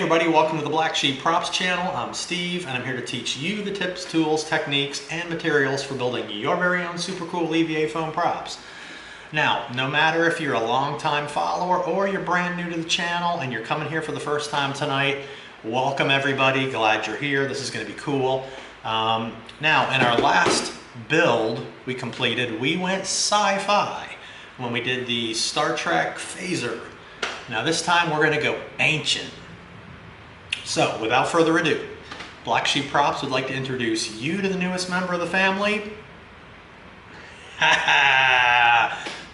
everybody, welcome to the Black Sheep Props channel. I'm Steve and I'm here to teach you the tips, tools, techniques, and materials for building your very own super cool EVA foam props. Now, no matter if you're a long-time follower or you're brand new to the channel and you're coming here for the first time tonight, welcome everybody, glad you're here. This is going to be cool. Now, in our last build we completed, we went sci-fi when we did the Star Trek phaser. Now this time we're going to go ancient. So without further ado, Black Sheep Props would like to introduce you to the newest member of the family.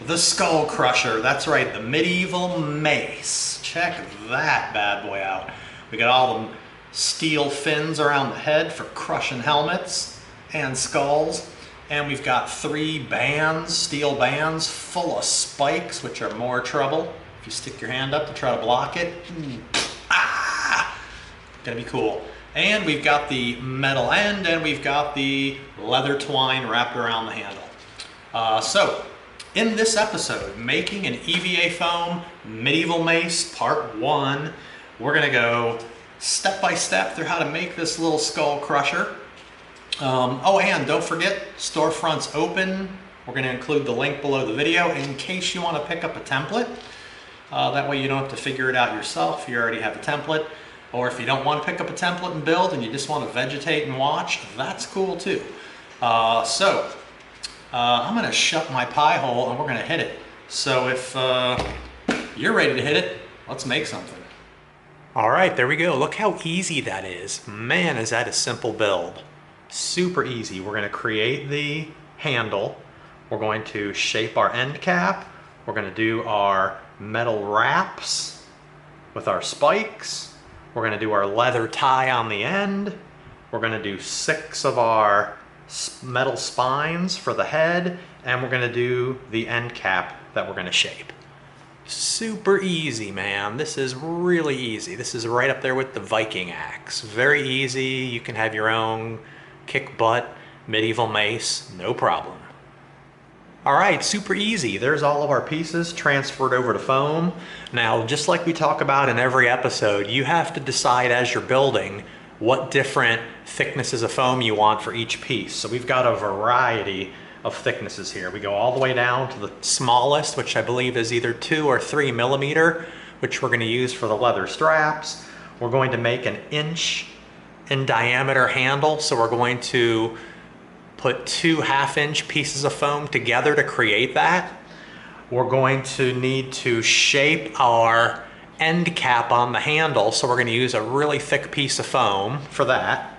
The Skull Crusher. That's right, the Medieval Mace. Check that bad boy out. We got all the steel fins around the head for crushing helmets and skulls. And we've got 3 bands, steel bands full of spikes, which are more trouble. If you stick your hand up to try to block it, gonna be cool. And we've got the metal end and we've got the leather twine wrapped around the handle. So in this episode, making an EVA foam Medieval Mace Part 1, we're gonna go step by step through how to make this little skull crusher. Oh, and don't forget, storefront's open. We're gonna include the link below the video in case you wanna pick up a template. That way you don't have to figure it out yourself. You already have a template. Or if you don't want to pick up a template and build and you just want to vegetate and watch, that's cool too. I'm going to shut my pie hole and we're going to hit it. So if you're ready to hit it, let's make something. All right, there we go. Look how easy that is. Man, is that a simple build. Super easy. We're going to create the handle. We're going to shape our end cap. We're going to do our metal wraps with our spikes. We're going to do our leather tie on the end. We're going to do 6 of our metal spines for the head, and we're going to do the end cap that we're going to shape. Super easy, man. This is really easy. This is right up there with the Viking axe. Very easy. You can have your own kick butt medieval mace, no problem. All right, super easy. There's all of our pieces transferred over to foam. Now, just like we talk about in every episode, you have to decide as you're building what different thicknesses of foam you want for each piece. So we've got a variety of thicknesses here. We go all the way down to the smallest, which I believe is either 2 or 3 millimeter, which we're gonna use for the leather straps. We're going to make an 1 inch in diameter handle. So we're going to put 2 half-inch pieces of foam together to create that. We're going to need to shape our end cap on the handle, so we're going to use a really thick piece of foam for that.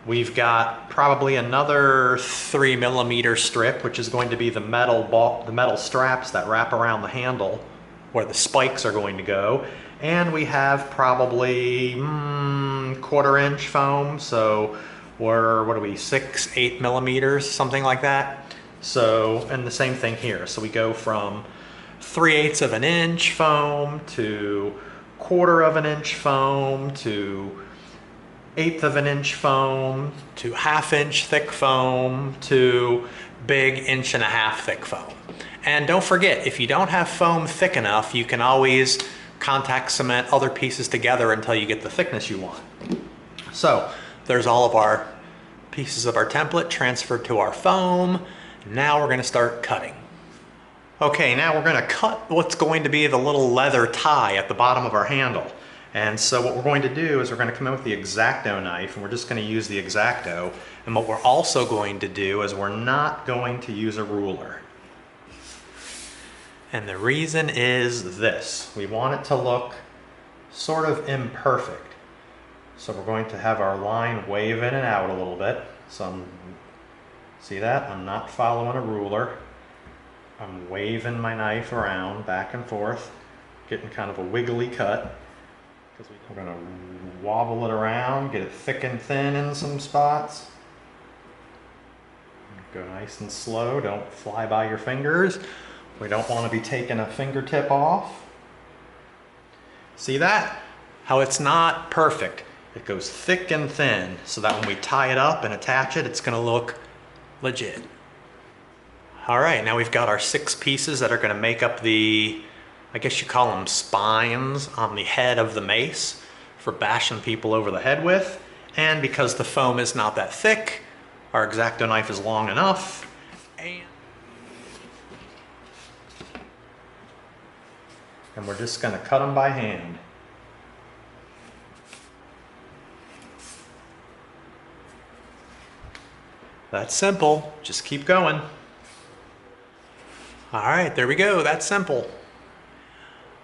We've got probably another 3 millimeter strip, which is going to be the metal straps that wrap around the handle where the spikes are going to go. And we have probably 1/4 inch foam, so we're, what are we, 6, 8 millimeters, something like that. So, and the same thing here. So we go from 3/8 of an inch foam to 1/4 inch foam to 1/8 of an inch foam to 1/2 inch thick foam to big 1.5 inch thick foam. And don't forget, if you don't have foam thick enough, you can always contact cement other pieces together until you get the thickness you want. So there's all of our pieces of our template transferred to our foam. Now we're going to start cutting. Okay, now we're going to cut what's going to be the little leather tie at the bottom of our handle. And so what we're going to do is we're going to come in with the X-Acto knife, and we're just going to use the X-Acto. And what we're also going to do is we're not going to use a ruler. And the reason is this. We want it to look sort of imperfect. So we're going to have our line wave in and out a little bit. So see that? I'm not following a ruler. I'm waving my knife around back and forth, getting kind of a wiggly cut. We're going to wobble it around, get it thick and thin in some spots. Go nice and slow, don't fly by your fingers. We don't want to be taking a fingertip off. See that? How it's not perfect. It goes thick and thin so that when we tie it up and attach it, it's going to look legit. All right, now we've got our 6 pieces that are going to make up the, I guess you call them spines on the head of the mace. for bashing people over the head with. And because the foam is not that thick, our X-Acto knife is long enough. And we're just gonna cut them by hand. That's simple, just keep going. All right, there we go, that's simple.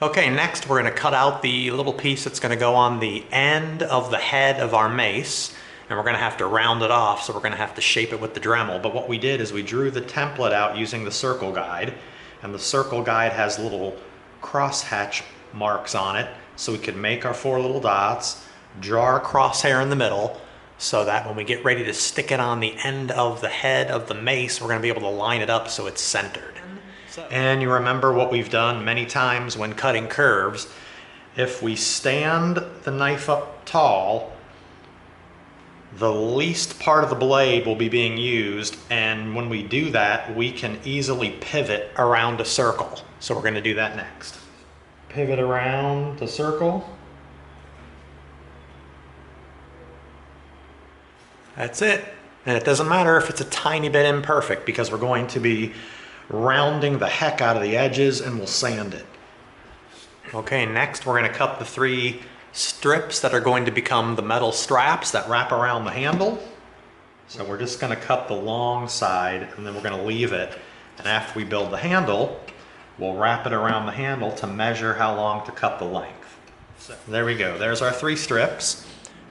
Okay, next we're gonna cut out the little piece that's gonna go on the end of the head of our mace, and we're gonna have to round it off, so we're gonna have to shape it with the Dremel. But what we did is we drew the template out using the circle guide, and the circle guide has little crosshatch marks on it, so we could make our 4 little dots, draw our crosshair in the middle, so that when we get ready to stick it on the end of the head of the mace, we're gonna be able to line it up so it's centered. And you remember what we've done many times when cutting curves. If we stand the knife up tall, the least part of the blade will be being used, and when we do that, we can easily pivot around a circle. So we're gonna do that next. Pivot around the circle. That's it. And it doesn't matter if it's a tiny bit imperfect, because we're going to be rounding the heck out of the edges and we'll sand it. Okay, next we're going to cut the 3 strips that are going to become the metal straps that wrap around the handle. So we're just going to cut the long side and then we're going to leave it. And after we build the handle, we'll wrap it around the handle to measure how long to cut the length. So there we go, there's our 3 strips.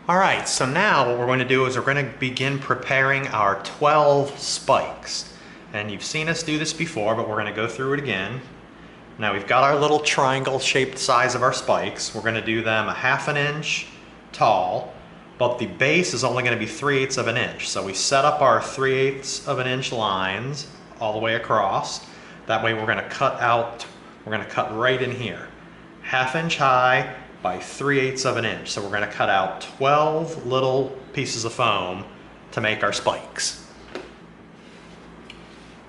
All right, so now what we're going to do is we're going to begin preparing our 12 spikes. And you've seen us do this before, but we're going to go through it again. Now we've got our little triangle shaped size of our spikes. We're going to do them a 1/2 inch tall, but the base is only going to be 3/8 of an inch. So we set up our 3/8 of an inch lines all the way across. That way we're going to cut right in here. 1/2 inch high by 3/8 of an inch. So we're going to cut out 12 little pieces of foam to make our spikes.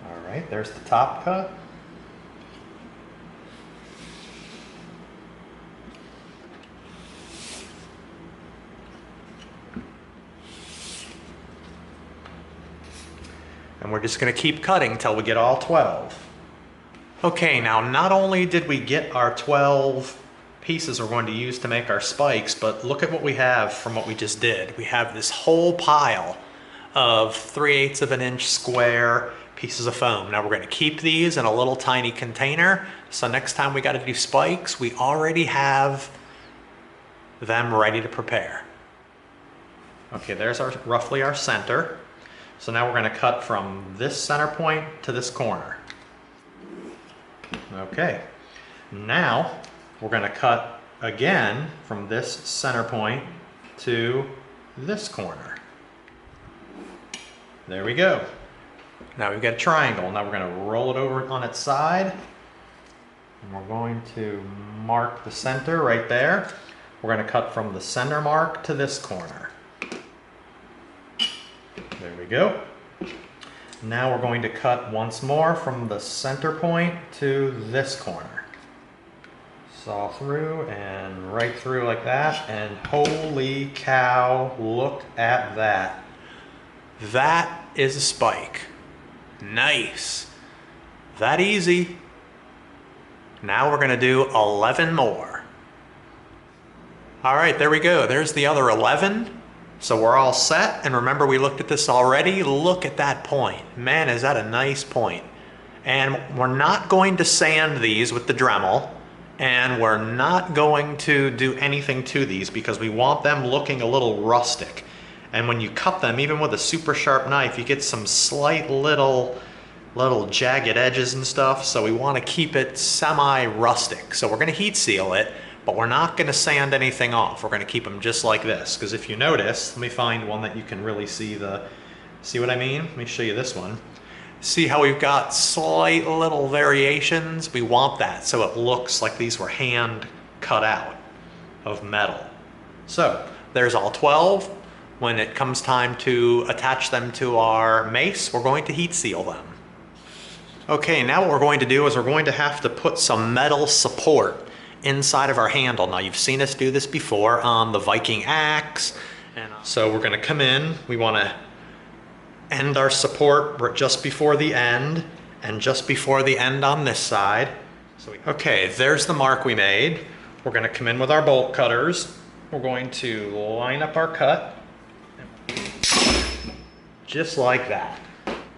All right, there's the top cut. And we're just going to keep cutting till we get all 12. Okay, now not only did we get our 12 pieces we're going to use to make our spikes, but look at what we have from what we just did. We have this whole pile of 3/8 of an inch square pieces of foam. Now we're going to keep these in a little tiny container, so next time we got to do spikes, we already have them ready to prepare. Okay, there's roughly our center. So now we're going to cut from this center point to this corner. Okay, now we're going to cut again from this center point to this corner. There we go. Now we've got a triangle. Now we're going to roll it over on its side. And we're going to mark the center right there. We're going to cut from the center mark to this corner. There we go. Now we're going to cut once more from the center point to this corner. Saw through and right through like that, and holy cow, look at that. That is a spike. Nice. That easy. Now we're going to do 11 more. All right, there we go. There's the other 11. So we're all set, and remember we looked at this already. Look at that point. Man, is that a nice point. And we're not going to sand these with the Dremel, and we're not going to do anything to these because we want them looking a little rustic. And when you cut them, even with a super sharp knife, you get some slight little jagged edges and stuff, so we want to keep it semi-rustic. So we're going to heat seal it, but we're not going to sand anything off. We're going to keep them just like this, because if you notice, let me find one that you can really see what I mean? Let me show you this one. See how we've got slight little variations? We want that so it looks like these were hand cut out of metal. So there's all 12. When it comes time to attach them to our mace, we're going to heat seal them. Okay, now what we're going to do is we're going to have to put some metal support inside of our handle. Now you've seen us do this before on the Viking axe. And so we're gonna come in, we wanna end our support just before the end and just before the end on this side. Okay, there's the mark we made. We're gonna come in with our bolt cutters. We're going to line up our cut just like that.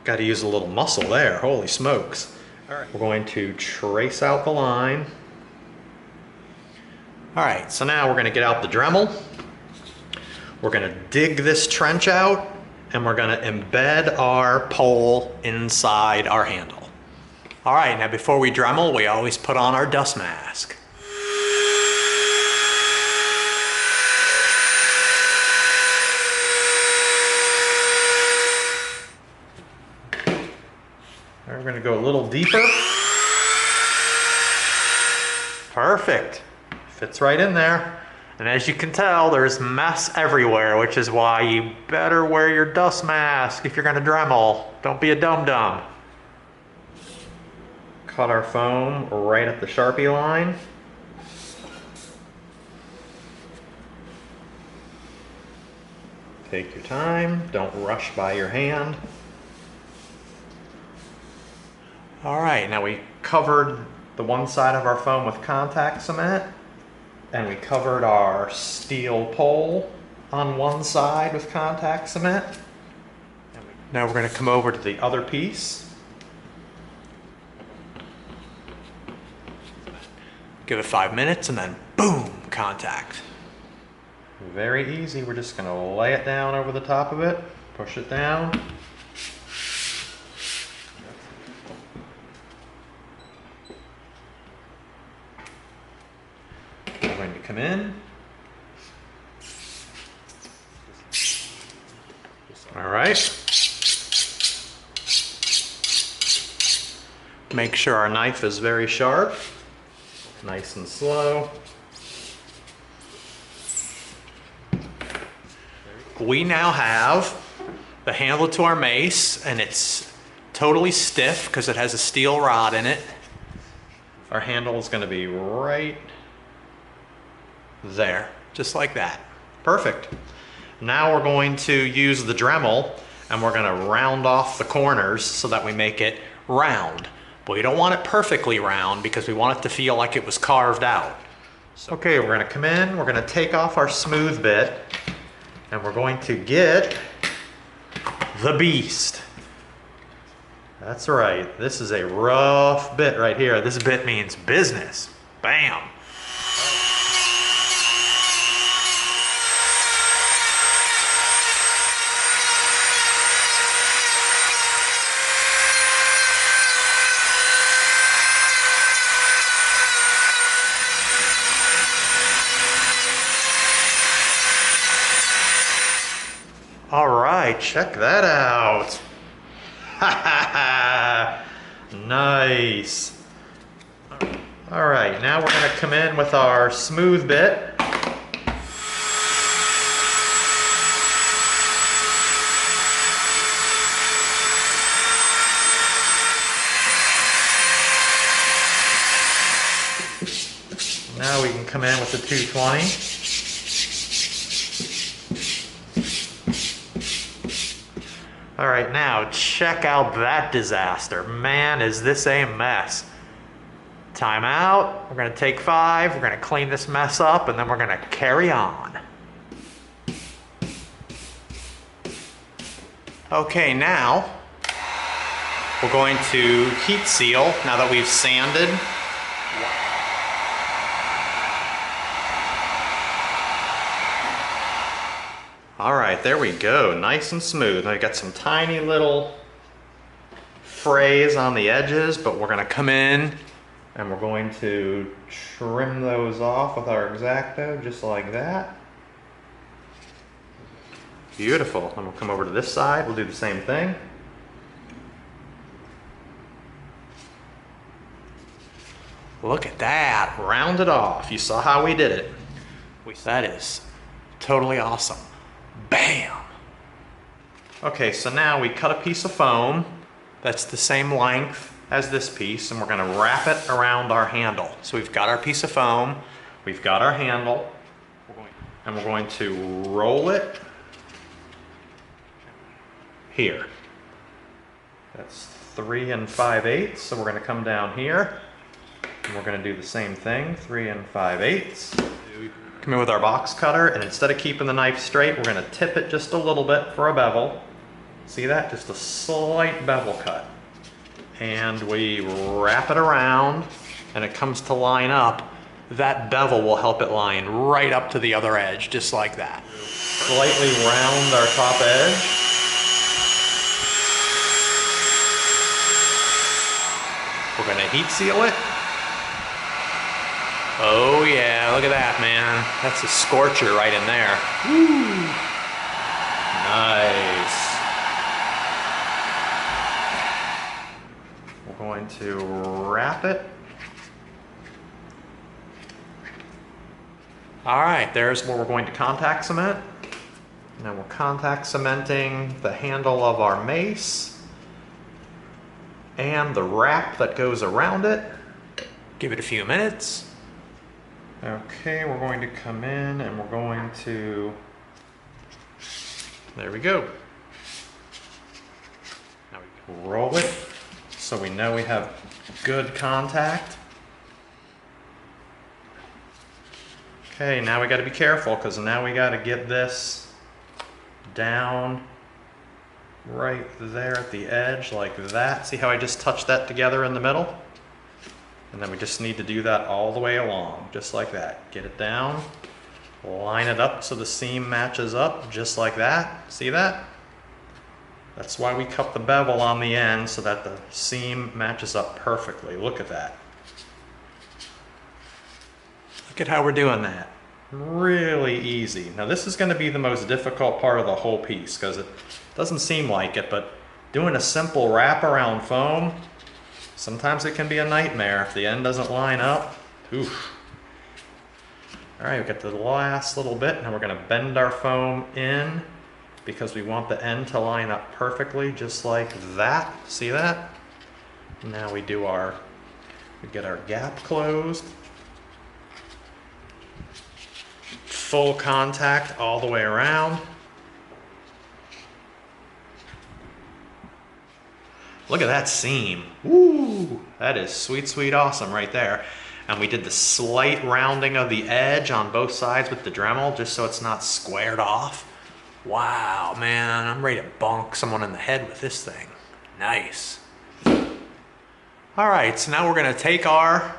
Got to use a little muscle there, holy smokes. All right, we're going to trace out the line. All right, so now we're gonna get out the Dremel. We're gonna dig this trench out and we're gonna embed our pole inside our handle. All right, now before we Dremel, we always put on our dust mask. We're gonna go a little deeper. Perfect, fits right in there. And as you can tell, there's mess everywhere, which is why you better wear your dust mask if you're gonna Dremel. Don't be a dum-dum. Cut our foam right at the Sharpie line. Take your time, don't rush by your hand. All right, now we covered the one side of our foam with contact cement, and we covered our steel pole on one side with contact cement. Now we're going to come over to the other piece. Give it 5 minutes and then boom, contact. Very easy, we're just going to lay it down over the top of it, push it down. I'm going to come in. All right. Make sure our knife is very sharp, nice and slow. We now have the handle to our mace, and it's totally stiff because it has a steel rod in it. Our handle is going to be right there, just like that. Perfect. Now we're going to use the Dremel and we're going to round off the corners so that we make it round. But we don't want it perfectly round because we want it to feel like it was carved out. Okay, we're going to come in, we're going to take off our smooth bit, and we're going to get the beast. That's right, this is a rough bit right here. This bit means business. Bam. All right, check that out. Nice. All right, now we're gonna come in with our smooth bit. Now we can come in with the 220. All right, now check out that disaster. Man, is this a mess. Time out, we're gonna take 5, we're gonna clean this mess up, and then we're gonna carry on. Okay, now we're going to heat seal now that we've sanded. All right, there we go, nice and smooth. Now I got some tiny little frays on the edges, but we're gonna come in and we're going to trim those off with our X-Acto, just like that. Beautiful, and we'll come over to this side, we'll do the same thing. Look at that, round it off. You saw how we did it. That is totally awesome. Bam! Okay, so now we cut a piece of foam that's the same length as this piece, and we're gonna wrap it around our handle. So we've got our piece of foam, we've got our handle, and we're going to roll it here. That's 3 5/8, so we're gonna come down here, and we're gonna do the same thing, 3 5/8. Come in with our box cutter, and instead of keeping the knife straight, we're gonna tip it just a little bit for a bevel. See that? Just a slight bevel cut. And we wrap it around, and it comes to line up. That bevel will help it line right up to the other edge, just like that. Slightly round our top edge. We're gonna heat seal it. Oh yeah, look at that, man. That's a scorcher right in there. Woo! Nice. We're going to wrap it. All right, there's where we're going to contact cement. Now we're contact cementing the handle of our mace and the wrap that goes around it. Give it a few minutes. Okay, we're going to come in and we're going to, there we go. Now we roll it so we know we have good contact. Okay, now we got to be careful because now we got to get this down right there at the edge like that. See how I just touched that together in the middle? And then we just need to do that all the way along, just like that. Get it down, line it up so the seam matches up, just like that. See that? That's why we cut the bevel on the end so that the seam matches up perfectly. Look at that. Look at how we're doing that. Really easy. Now this is going to be the most difficult part of the whole piece because it doesn't seem like it, but doing a simple wrap around foam, sometimes it can be a nightmare if the end doesn't line up. Oof. All right, we got the last little bit. Now we're going to bend our foam in because we want the end to line up perfectly, just like that. See that? Now we get our gap closed. Full contact all the way around. Look at that seam. Woo! That is sweet, sweet awesome right there. And we did the slight rounding of the edge on both sides with the Dremel just so it's not squared off. Wow, man, I'm ready to bonk someone in the head with this thing. Nice. All right, so now we're gonna take our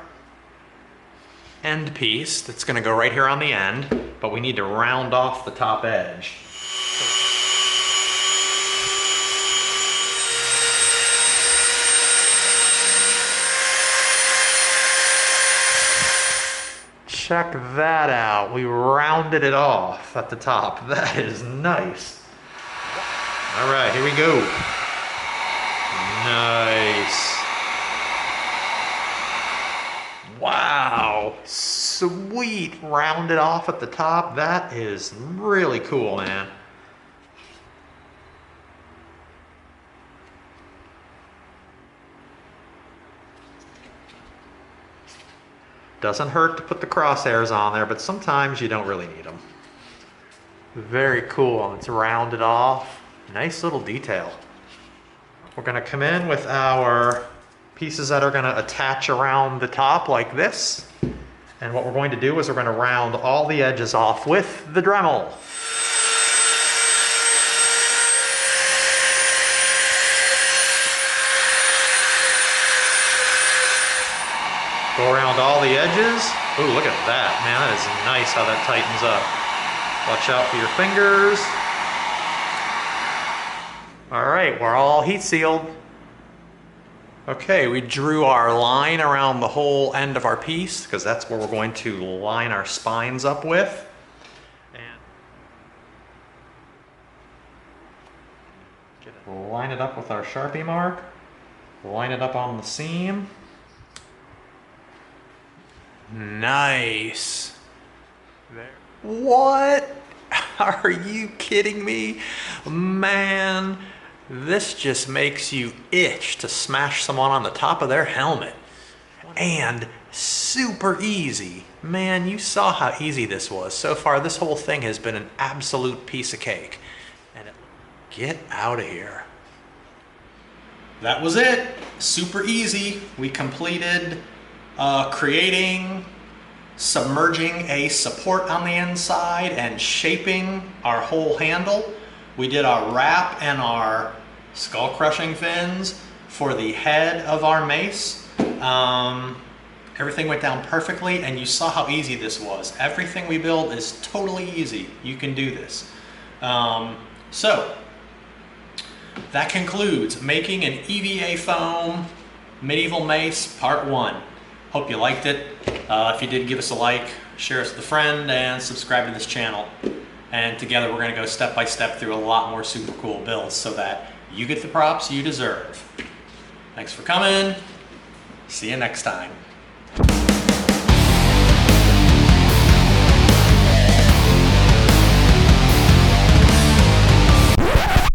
end piece that's gonna go right here on the end, but we need to round off the top edge. Check that out. We rounded it off at the top. That is nice. All right, here we go. Nice. Wow, sweet. Rounded off at the top. That is really cool, man. Doesn't hurt to put the crosshairs on there, but sometimes you don't really need them. Very cool. It's rounded off. Nice little detail. We're going to come in with our pieces that are going to attach around the top like this. And what we're going to do is we're going to round all the edges off with the Dremel. Go around all the edges. Ooh, look at that, man. That is nice how that tightens up. Watch out for your fingers. All right, we're all heat sealed. Okay, we drew our line around the whole end of our piece because that's where we're going to line our spines up with. And line it up with our Sharpie mark. Line it up on the seam. Nice. There. What? Are you kidding me? Man, This just makes you itch to smash someone on the top of their helmet. And super easy. Man, you saw how easy this was. So far, this whole thing has been an absolute piece of cake. And get out of here. That was it. Super easy. We completed creating, submerging a support on the inside and shaping our whole handle. We did our wrap and our skull crushing fins for the head of our mace. Everything went down perfectly, and you saw how easy this was. Everything we build is totally easy. You can do this. So that concludes making an EVA foam medieval mace part 1. Hope you liked it. If you did, give us a like, share us with a friend, and subscribe to this channel. And together we're going to go step by step through a lot more super cool builds so that you get the props you deserve. Thanks for coming. See you next time.